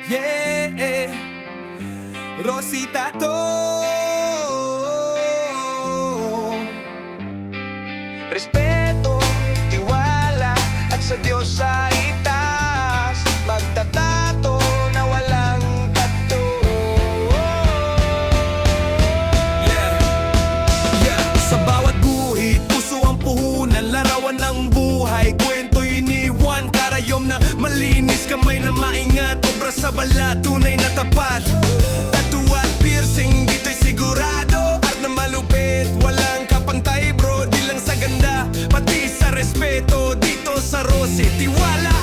Yeah, Rosita to. Respeto, tiwala, at sa Diyos sa itaas magtatato na walang tato. Sa bawat guhit, puso ang puhunan, larawan ng buhay, kwento iniwan, karayom na malinis, kamay na maingat, obra sa balat, tunay na tapat. Tattoo at piercing, dito'y sigurado, art na malupit, walang kapantay bro, di lang sa ganda, pati sa respeto, dito sa Rosy, tiwala